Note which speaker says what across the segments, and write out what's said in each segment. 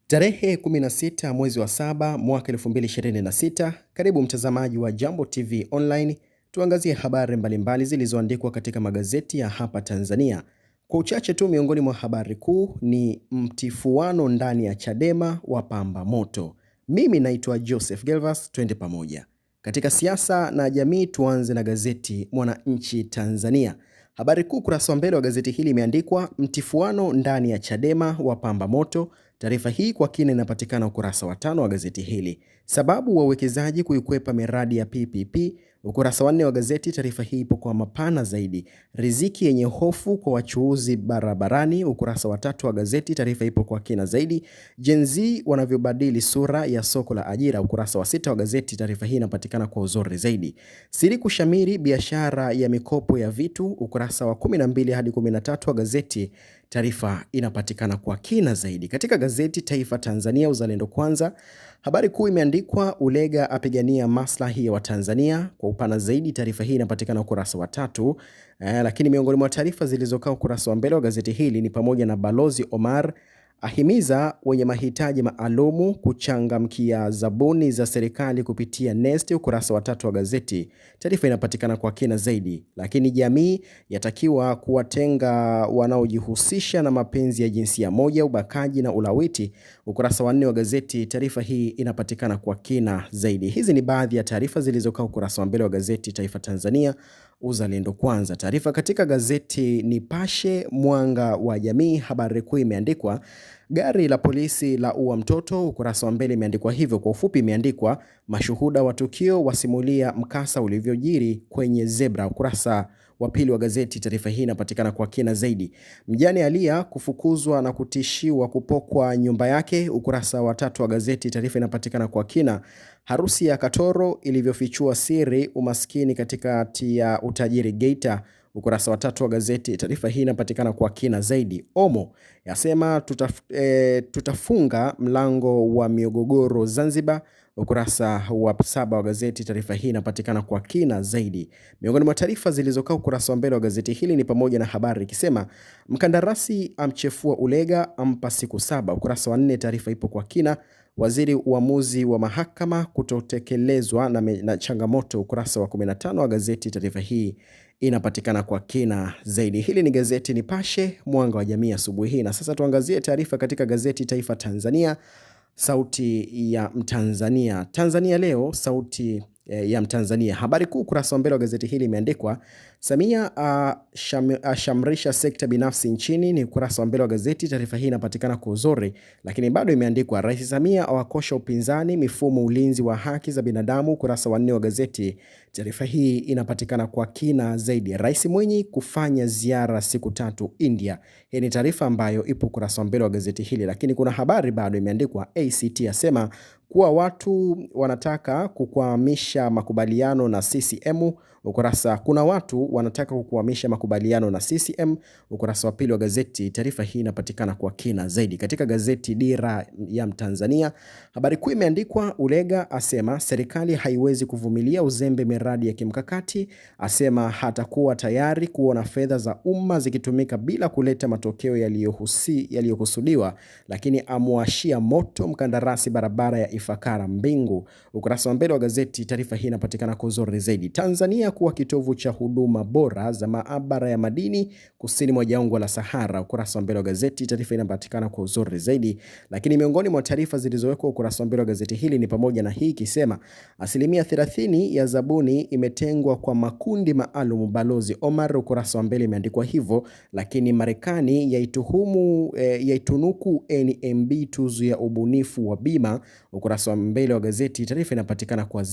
Speaker 1: Tarehe 16 mwezi wa saba mwaka 2026. Karibu mtazamaji wa Jambo TV Online, tuangazie habari mbalimbali zilizoandikwa katika magazeti ya hapa Tanzania. Kwa uchache tu, miongoni mwa habari kuu ni mtifuano ndani ya Chadema wapamba moto. Mimi naitwa Joseph Gelvas, twende pamoja. Katika siasa na jamii, tuanze na gazeti Mwananchi Tanzania. Habari kuu kurasa wa mbele wa gazeti hili imeandikwa mtifuano ndani ya Chadema wapamba moto. Taarifa hii kwa kina inapatikana ukurasa wa 5 wa gazeti hili. Sababu wawekezaji kuikwepa miradi ya PPP. Ukurasa wa 4 wa gazeti, taarifa hii ipo kwa mapana zaidi. Riziki yenye hofu kwa wachuuzi barabarani. Ukurasa wa 3 wa gazeti, taarifa ipo kwa kina zaidi. Gen Z wanavyobadili sura ya soko la ajira. Ukurasa wa 6 wa gazeti, taarifa hii inapatikana kwa uzuri zaidi. Siri kushamiri biashara ya mikopo ya vitu. Ukurasa wa 12 hadi 13 wa gazeti, taarifa inapatikana kwa kina zaidi. Katika gazeti Taifa Tanzania Uzalendo Kwanza, habari kuu imeandikwa Ulega apigania maslahi ya Watanzania. Kwa upana zaidi, taarifa hii inapatikana ukurasa wa 3. Lakini miongoni mwa taarifa zilizokaa ukurasa wa mbele wa gazeti hili ni pamoja na Balozi Omar ahimiza wenye mahitaji maalumu kuchangamkia zabuni za serikali kupitia NeST. Ukurasa wa 3 wa gazeti, taarifa inapatikana kwa kina zaidi. Lakini jamii yatakiwa kuwatenga wanaojihusisha na mapenzi ya jinsia moja, ubakaji na ulawiti. Ukurasa wa 4 wa gazeti, taarifa hii inapatikana kwa kina zaidi. Hizi ni baadhi ya taarifa zilizokaa ukurasa wa mbele wa gazeti Taifa Tanzania Uzalendo Kwanza. Taarifa katika gazeti Nipashe Mwanga wa Jamii, habari kuu imeandikwa gari la polisi la ua mtoto. Ukurasa wa mbele imeandikwa hivyo. Kwa ufupi imeandikwa mashuhuda wa tukio wasimulia mkasa ulivyojiri kwenye zebra. Ukurasa wa pili wa gazeti, taarifa hii inapatikana kwa kina zaidi. Mjane alia kufukuzwa na kutishiwa kupokwa nyumba yake. Ukurasa wa 3 wa gazeti, taarifa inapatikana kwa kina. Harusi ya Katoro ilivyofichua siri umaskini katikati ya utajiri Geita. Ukurasa wa 3 wa gazeti, taarifa hii inapatikana kwa kina zaidi. Omo yasema tutafunga mlango wa migogoro Zanzibar. Ukurasa wa 7 wa gazeti, taarifa hii inapatikana kwa kina zaidi. Miongoni mwa taarifa zilizokaa ukurasa wa mbele wa gazeti hili ni pamoja na habari ikisema mkandarasi amchefua Ulega ampa siku 7. Ukurasa wa 4, taarifa ipo kwa kina. Waziri uamuzi wa mahakama kutotekelezwa na changamoto. Ukurasa wa 15 wa gazeti, taarifa hii inapatikana kwa kina zaidi. Hili ni gazeti Nipashe Mwanga wa Jamii asubuhi hii. Na sasa tuangazie taarifa katika gazeti Taifa Tanzania Sauti ya Mtanzania. Tanzania Leo Sauti ya Mtanzania. Habari kuu kurasa wa mbele wa gazeti hili imeandikwa Samia ashamrisha sekta binafsi nchini. Ni ukurasa wa mbele wa gazeti, taarifa hii inapatikana kwa uzuri. Lakini bado imeandikwa Rais Samia awakosha upinzani mifumo ulinzi wa haki za binadamu. Ukurasa wa 4 wa gazeti, taarifa hii inapatikana kwa kina zaidi. Rais Mwinyi kufanya ziara siku 3 India. Hii ni taarifa ambayo ipo ukurasa wa mbele wa gazeti hili. Lakini kuna habari bado imeandikwa ACT asema kuwa watu wanataka kukwamisha makubaliano na CCM. Kuna watu wanataka kukwamisha makubaliano na CCM. Ukurasa wa 2 wa gazeti, taarifa hii inapatikana kwa kina zaidi. Katika gazeti Dira ya Mtanzania, habari kuu imeandikwa Ulega asema serikali haiwezi kuvumilia uzembe miradi ya kimkakati. Asema hatakuwa tayari kuona fedha za umma zikitumika bila kuleta matokeo yaliyokusudiwa. Lakini amwashia moto mkandarasi barabara ya Ifakara Mbingu. Ukurasa wa mbele wa gazeti, taarifa hii inapatikana kwa uzuri zaidi. Tanzania kuwa kitovu cha huduma bora za maabara ya madini kusini mwa jangwa la Sahara. Ukurasa wa mbele wa gazeti, taarifa inapatikana kwa uzuri zaidi. Lakini miongoni mwa taarifa zilizowekwa ukurasa wa mbele wa gazeti hili ni pamoja na hii ikisema 30% ya zabuni imetengwa kwa makundi maalum Balozi Omar. Ukurasa wa mbele imeandikwa hivyo. Lakini Marekani yaitunuku NMB tuzo ya ubunifu wa bima. Ukurasa wa mbele wa gazeti, taarifa inapatikana kwa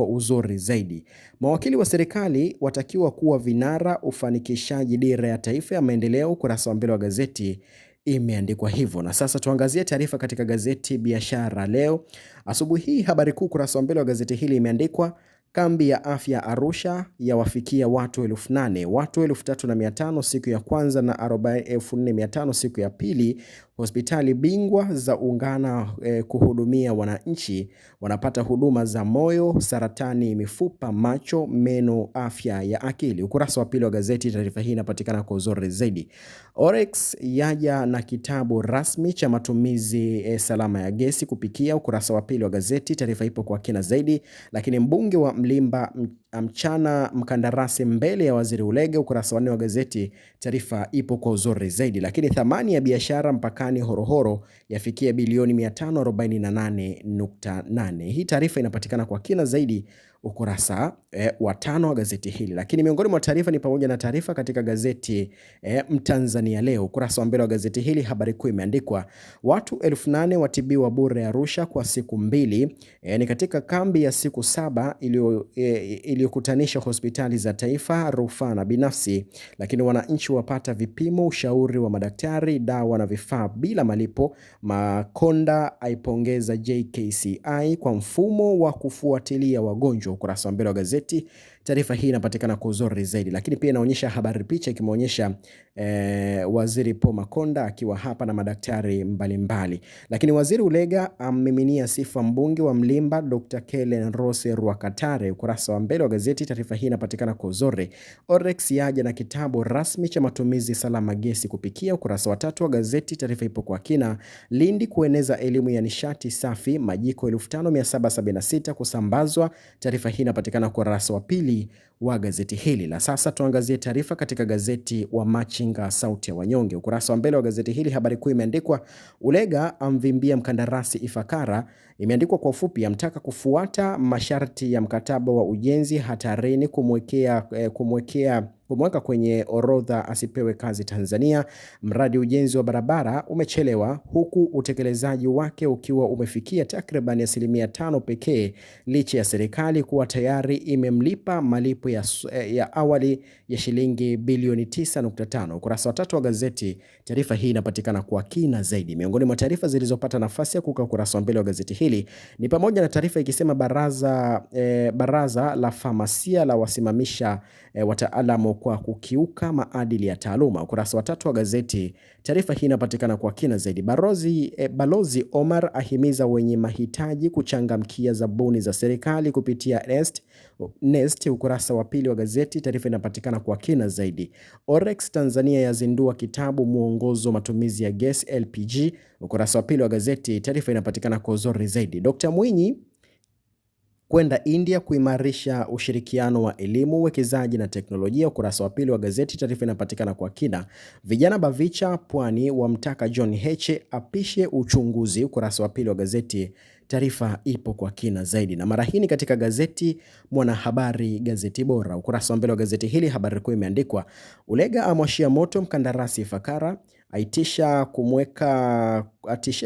Speaker 1: uzuri zaidi. Mawakili wa serikali watakiwa kuwa vinara ufanikishaji dira ya taifa ya maendeleo. Ukurasa wa mbele wa gazeti imeandikwa hivyo. Na sasa tuangazie taarifa katika gazeti Biashara Leo asubuhi hii. Habari kuu kurasa wa mbele wa gazeti hili imeandikwa kambi ya afya Arusha yawafikia watu 8,000, watu 3,500 siku ya kwanza na 4,500 siku ya pili. Hospitali bingwa za ungana kuhudumia wananchi, wanapata huduma za moyo, saratani, mifupa, macho, meno, afya ya akili. Ukurasa wa pili wa gazeti, taarifa hii inapatikana kwa uzuri zaidi. Orex yaja na kitabu rasmi cha matumizi salama ya gesi kupikia. Ukurasa wa pili wa gazeti, taarifa ipo kwa kina zaidi. Lakini mbunge wa Mlimba mchana mkandarasi mbele ya waziri Ulega. Ukurasa wa 4 wa gazeti, taarifa ipo kwa uzuri zaidi. Lakini thamani ya biashara mpakani Horohoro yafikia bilioni 548.8. Hii taarifa inapatikana kwa kina zaidi ukurasa wa 5 wa gazeti hili. Lakini miongoni mwa taarifa ni pamoja na taarifa katika gazeti Mtanzania leo. Ukurasa wa mbele wa gazeti hili, habari kuu imeandikwa watu 8,000 watibiwa bure Arusha kwa siku 2. Ni katika kambi ya siku 7 iliyokutanisha hospitali za taifa, rufaa na binafsi. Lakini wananchi wapata vipimo, ushauri wa madaktari, dawa na vifaa bila malipo. Makonda aipongeza JKCI kwa mfumo wa kufuatilia wagonjwa. Ukurasa wa mbele wa gazeti, taarifa hii inapatikana kwa uzuri zaidi. Lakini pia inaonyesha habari, picha ikimwonyesha waziri Paul Makonda akiwa hapa na madaktari mbalimbali. Lakini waziri Ulega ammiminia sifa mbunge wa Mlimba Dr. Kellen Rose Rwakatare. Ukurasa wa mbele wa gazeti, taarifa hii inapatikana kwa uzuri. Orex yaja na kitabu rasmi cha matumizi salama gesi kupikia. Ukurasa wa 3 wa gazeti, taarifa ipo kwa kina. Lindi kueneza elimu ya nishati safi, majiko 5776 kusambazwa. Taarifa hii inapatikana kwa ukurasa wa pili wa gazeti hili. Na sasa tuangazie taarifa katika gazeti wa Machinga sauti ya wanyonge. Ukurasa wa mbele wa gazeti hili, habari kuu imeandikwa Ulega amvimbia mkandarasi Ifakara. Imeandikwa kwa ufupi, amtaka kufuata masharti ya mkataba wa ujenzi, hatarini kumweka kwenye orodha asipewe kazi Tanzania. Mradi ujenzi wa barabara umechelewa huku utekelezaji wake ukiwa umefikia takriban 5% pekee, licha ya serikali kuwa tayari imemlipa malipo ya awali ya shilingi bilioni 9.5. Ukurasa wa 3 wa gazeti, taarifa hii inapatikana kwa kina zaidi. Miongoni mwa taarifa zilizopata nafasi ya kukaa ukurasa wa mbele wa gazeti hili ni pamoja na taarifa ikisema baraza la famasia la wasimamisha wataalamu kwa kukiuka maadili ya taaluma. Ukurasa wa 3 wa gazeti, taarifa hii inapatikana kwa kina zaidi. Balozi Omar ahimiza wenye mahitaji kuchangamkia zabuni za serikali kupitia Nest. Ukurasa wa 2 wa gazeti, taarifa inapatikana kwa kina zaidi. Orex Tanzania yazindua kitabu mwongozo matumizi ya gesi LPG. Ukurasa wa 2 wa gazeti, taarifa inapatikana kwa uzuri zaidi. Dr. Mwinyi kwenda India kuimarisha ushirikiano wa elimu, uwekezaji na teknolojia. Ukurasa wa 2 wa gazeti, taarifa inapatikana kwa kina. Vijana Bavicha Pwani wamtaka John Heche apishe uchunguzi. Ukurasa wa 2 wa gazeti, taarifa ipo kwa kina zaidi. Na mara hii ni katika gazeti Mwanahabari, gazeti bora. Ukurasa wa mbele wa gazeti hili, habari kuu imeandikwa Ulega amwashia moto mkandarasi Ifakara, atishia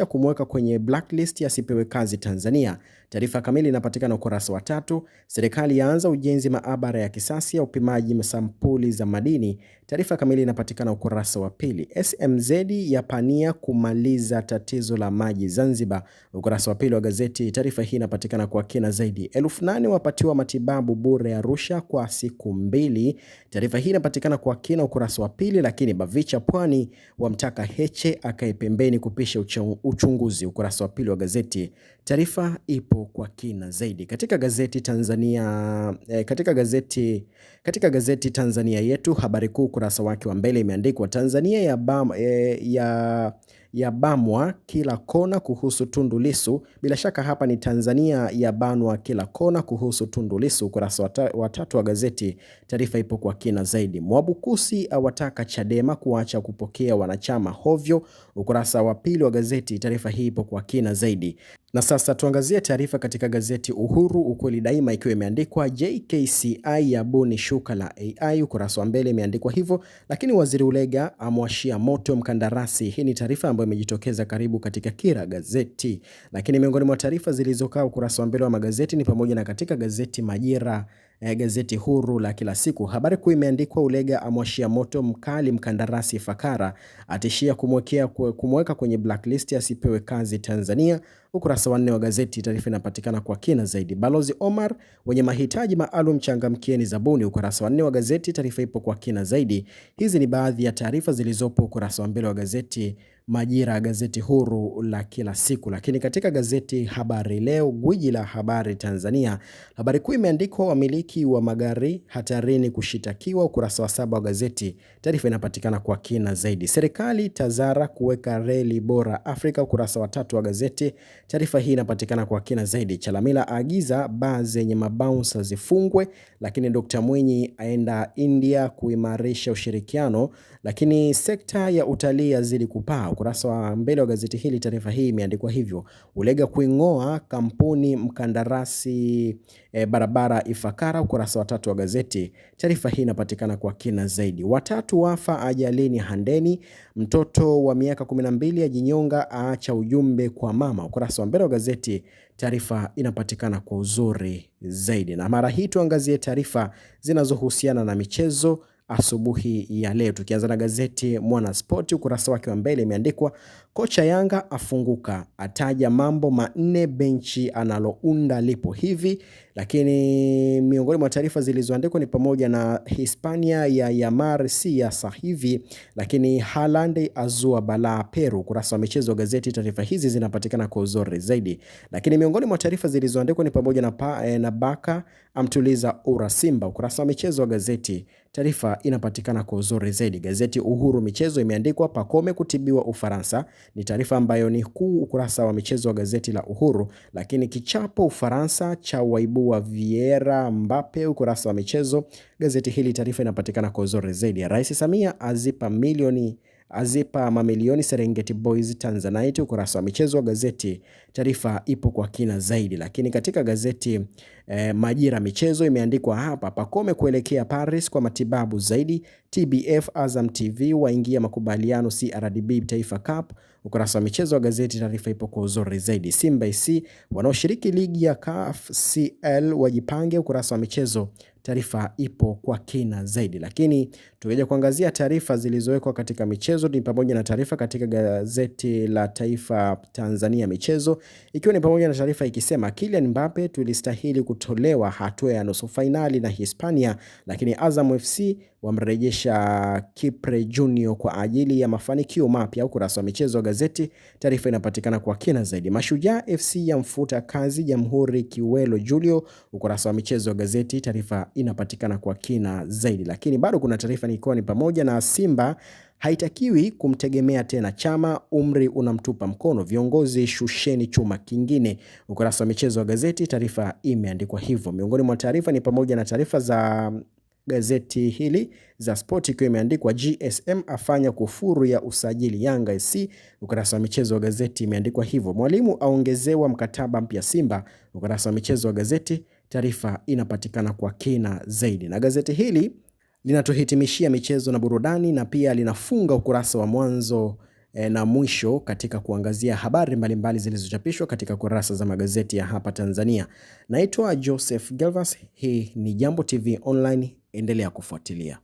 Speaker 1: kumweka kwenye blacklist asipewe kazi Tanzania. Taarifa kamili inapatikana ukurasa wa 3. Serikali yaanza ujenzi maabara ya kisasa ya upimaji sampuli za madini. Taarifa kamili inapatikana ukurasa wa 2. SMZ yapania kumaliza tatizo la maji Zanzibar. Ukurasa wa 2 wa gazeti, taarifa hii inapatikana kwa kina zaidi. 8,000 wapatiwa matibabu bure Arusha kwa siku 2. Taarifa hii inapatikana kwa kina ukurasa wa 2. Lakini Bavicha Pwani wamtaka Heche akae pembeni kupisha uchunguzi. Ukurasa wa 2 wa gazeti, taarifa ipo kwa kina zaidi. Katika gazeti Tanzania Yetu, habari kuu ukurasa wake wa mbele imeandikwa Tanzania ya bamwa kila kona kuhusu Tundu Lissu. Bila shaka hapa ni Tanzania ya banwa kila kona kuhusu Tundu Lissu. Ukurasa wa 3 wa gazeti, taarifa ipo kwa kina zaidi. Mwabukusi awataka Chadema kuacha kupokea wanachama hovyo. Ukurasa wa 2 wa gazeti, taarifa hii ipo kwa kina zaidi. Na sasa tuangazie taarifa katika gazeti Uhuru, ukweli daima, ikiwa imeandikwa JKCI yabuni shuka la AI. Ukurasa wa mbele imeandikwa hivyo. Lakini waziri Ulega amwashia moto mkandarasi. Hii ni taarifa ambayo imejitokeza karibu katika kila gazeti. Lakini miongoni mwa taarifa zilizokaa ukurasa wa mbele wa magazeti ni pamoja na katika gazeti Majira, gazeti huru la kila siku, habari kuu imeandikwa Ulega amwashia moto mkali mkandarasi Ifakara, atishia kumweka kwenye blacklist asipewe kazi Tanzania. Ukurasa wa 4 wa gazeti, taarifa inapatikana kwa kina zaidi. Balozi Omar, wenye mahitaji maalum changamkieni zabuni. Ukurasa wa 4 wa gazeti, taarifa ipo kwa kina zaidi. Hizi ni baadhi ya taarifa zilizopo ukurasa wa mbele wa gazeti Majira, gazeti huru la kila siku. Lakini katika gazeti Habari Leo, gwiji la habari Tanzania, habari kuu imeandikwa wamiliki wa magari hatarini kushitakiwa. Ukurasa wa 7 wa gazeti, taarifa inapatikana kwa kina zaidi. Serikali TAZARA kuweka reli bora Afrika. Ukurasa wa 3 wa gazeti, taarifa hii inapatikana kwa kina zaidi. Chalamila agiza baa zenye mabouncer zifungwe. Lakini Dr. Mwinyi aenda India kuimarisha ushirikiano. Lakini sekta ya utalii yazidi kupaa. Ukurasa wa mbele wa gazeti hili, taarifa hii imeandikwa hivyo. Ulega kuingoa kampuni mkandarasi barabara Ifakara. Ukurasa wa 3 wa gazeti, taarifa hii inapatikana kwa kina zaidi. Watatu wafa ajalini Handeni. Mtoto wa miaka 12 ajinyonga aacha ujumbe kwa mama. Ukurasa wa mbele wa gazeti, taarifa inapatikana kwa uzuri zaidi. Na mara hii tuangazie taarifa zinazohusiana na michezo asubuhi ya leo. Tukianza na gazeti Mwanaspoti, ukurasa wake wa mbele imeandikwa kocha Yanga afunguka, ataja mambo manne benchi analounda lipo hivi. Lakini miongoni mwa taarifa zilizoandikwa ni pamoja na Hispania ya Yamar si ya sahivi, lakini Haaland azua balaa Peru. Ukurasa wa michezo wa gazeti, taarifa hizi zinapatikana kwa uzuri zaidi. Lakini miongoni mwa taarifa zilizoandikwa ni pamoja na Baka amtuliza ura Simba. Ukurasa wa michezo wa gazeti, taarifa inapatikana kwa uzuri zaidi. Gazeti Uhuru michezo imeandikwa Pacome kutibiwa Ufaransa, ni taarifa ambayo ni kuu ukurasa wa michezo wa gazeti la Uhuru. Lakini kichapo Ufaransa cha waibua Vieira Mbappe. Ukurasa wa michezo gazeti hili, taarifa inapatikana kwa uzuri zaidi. Rais Samia azipa mamilioni Serengeti Boys Tanzanite. Ukurasa wa michezo wa gazeti, taarifa ipo kwa kina zaidi. Lakini katika gazeti Majira michezo imeandikwa hapa Pacome kuelekea Paris kwa matibabu zaidi. TBF Azam TV waingia makubaliano CRDB Taifa Cup. Ukurasa wa michezo wa gazeti, taarifa ipo kwa uzuri zaidi. Simba SC wanaoshiriki ligi ya CAF CL wajipange. Ukurasa wa michezo, taarifa ipo kwa kina zaidi. Lakini tukija kuangazia taarifa zilizowekwa katika michezo ni pamoja na taarifa katika gazeti la Taifa Tanzania michezo, ikiwa ni pamoja na taarifa ikisema Kylian Mbappe tulistahili kutolewa hatua ya nusu finali na Hispania, lakini Azam FC wamrejesha Kipre Junior kwa ajili ya mafanikio mapya. Ukurasa wa michezo wa gazeti, taarifa inapatikana kwa kina zaidi. Mashujaa FC yamfuta kazi Jamhuri Kiwelo Julio. Ukurasa wa michezo wa gazeti, taarifa inapatikana kwa kina zaidi. Lakini bado kuna taarifa ikiwa ni pamoja na Simba haitakiwi kumtegemea tena Chama, umri unamtupa mkono, viongozi shusheni chuma kingine. Ukurasa wa michezo wa gazeti, taarifa imeandikwa hivyo. Miongoni mwa taarifa ni pamoja na taarifa za gazeti hili za sport ikiwa imeandikwa GSM afanya kufuru ya usajili Yanga SC. Ukurasa wa michezo wa gazeti imeandikwa hivyo. Mwalimu aongezewa mkataba mpya Simba. Ukurasa wa michezo wa gazeti, taarifa inapatikana kwa kina zaidi. Na gazeti hili linatuhitimishia michezo na burudani, na pia linafunga ukurasa wa mwanzo na mwisho katika kuangazia habari mbalimbali zilizochapishwa katika kurasa za magazeti ya hapa Tanzania. Naitwa Joseph Galvas, hii ni Jambo TV Online, endelea kufuatilia.